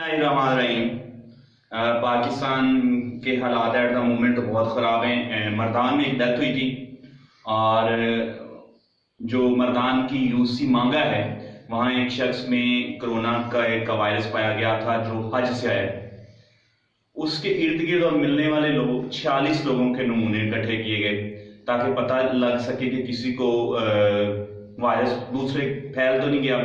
الرحمن الرحیم۔ پاکستان کے حالات ایٹ دا مومنٹ تو بہت خراب ہیں۔ مردان میں ایک ڈیتھ ہوئی تھی، اور جو مردان کی یوسی مانگا ہے وہاں ایک شخص میں کرونا کا ایک وائرس پایا گیا تھا جو حج سے آیا ہے۔ اس کے ارد گرد اور ملنے والے لوگ 46 لوگوں کے نمونے اکٹھے کیے گئے تاکہ پتہ لگ سکے کہ کسی کو وائرس دوسرے پھیل تو نہیں گیا،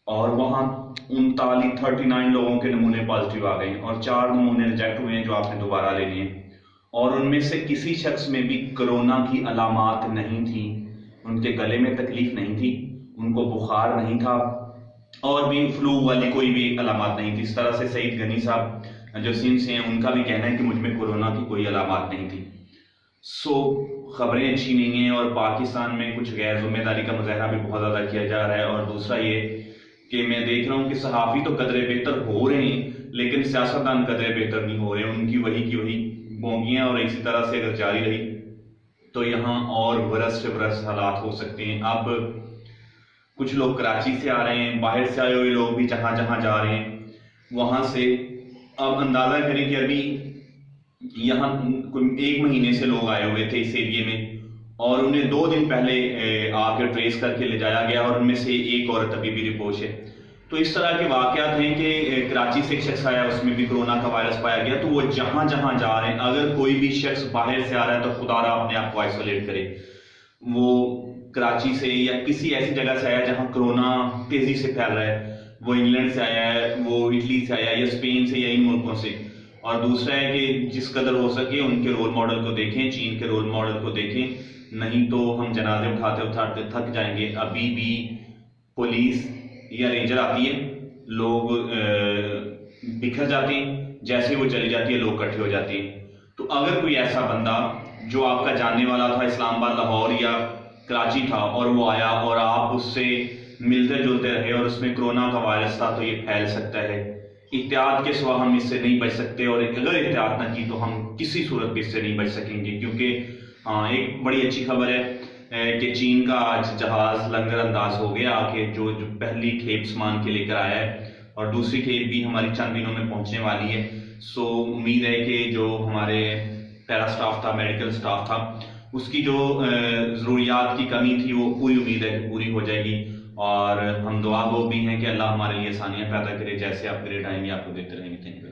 اور وہاں 39 لوگوں کے نمونے پازیٹیو آ گئے ہیں اور 4 نمونے ریجیکٹ ہوئے ہیں جو آپ نے دوبارہ لینے ہیں، اور ان میں سے کسی شخص میں بھی کرونا کی علامات نہیں تھی، ان کے گلے میں تکلیف نہیں تھی، ان کو بخار نہیں تھا، اور بھی فلو والی کوئی بھی علامات نہیں تھی۔ اس طرح سے سعید غنی صاحب جو سندھ سے ہیں ان کا بھی کہنا ہے کہ مجھ میں کورونا کی کوئی علامات نہیں تھی۔ خبریں اچھی نہیں ہیں، اور پاکستان میں کچھ غیر ذمہ داری کا مظاہرہ بھی بہت زیادہ کیا جا رہا ہے۔ اور دوسرا یہ کہ میں دیکھ رہا ہوں کہ صحافی تو قدرے بہتر ہو رہے ہیں لیکن سیاستدان قدرے بہتر نہیں ہو رہے، ان کی وہی بونگیاں، اور اسی طرح سے اگر جاری رہی تو یہاں اور برس سے برس حالات ہو سکتے ہیں۔ اب کچھ لوگ کراچی سے آ رہے ہیں، باہر سے آئے ہوئے لوگ بھی جہاں جہاں جا رہے ہیں وہاں سے اب اندازہ کریں کہ ابھی یہاں 1 مہینے سے لوگ آئے ہوئے تھے اس ایریے میں، اور انہیں 2 دن پہلے آ کے ٹریس کر کے لے جایا گیا، اور ان میں سے ایک عورت ابھی بھی رپورٹ ہے۔ تو اس طرح کے واقعات ہیں کہ کراچی سے ایک شخص آیا، اس میں بھی کرونا کا وائرس پایا گیا، تو وہ جہاں جہاں جا رہے ہیں اگر کوئی بھی شخص باہر سے آ رہا ہے تو خدا را اپنے آپ کو آئسولیٹ کرے۔ وہ کراچی سے یا کسی ایسی جگہ سے آیا جہاں کرونا تیزی سے پھیل رہا ہے، وہ انگلینڈ سے آیا ہے، وہ اٹلی سے آیا ہے، یا اسپین سے، یا ان ملکوں سے۔ اور دوسرا ہے کہ جس قدر ہو سکے ان کے رول ماڈل کو دیکھیں، چین کے رول ماڈل کو دیکھیں، نہیں تو ہم جنازے اٹھاتے تھک جائیں گے۔ ابھی بھی پولیس یا رینجر آتی ہے، لوگ بکھر جاتے ہیں، جیسے وہ چلی جاتی ہے لوگ اکٹھے ہو جاتے ہیں۔ تو اگر کوئی ایسا بندہ جو آپ کا جاننے والا تھا اسلام آباد، لاہور یا کراچی تھا، اور وہ آیا اور آپ اس سے ملتے جلتے رہے اور اس میں کرونا کا وائرس تھا، تو یہ پھیل سکتا ہے۔ احتیاط کے سوا ہم اس سے نہیں بچ سکتے، اور اگر احتیاط نہ کی تو ہم کسی صورت بھی اس سے نہیں بچ سکیں گے، کیونکہ ایک بڑی اچھی خبر ہے کہ چین کا آج جہاز لنگر انداز ہو گیا کہ جو پہلی کھیپ سامان کے لے کر آیا ہے، اور دوسری کھیپ بھی ہماری چند دنوں میں پہنچنے والی ہے۔ امید ہے کہ جو ہمارے پیرا سٹاف تھا، میڈیکل سٹاف تھا، اس کی جو ضروریات کی کمی تھی وہ پوری امید ہے کہ پوری ہو جائے گی، اور ہم دعا گو بھی ہیں کہ اللہ ہمارے لیے آسانیاں پیدا کرے، جیسے آپ گریٹ آئیں گے آپ کو دیتے رہیں گے۔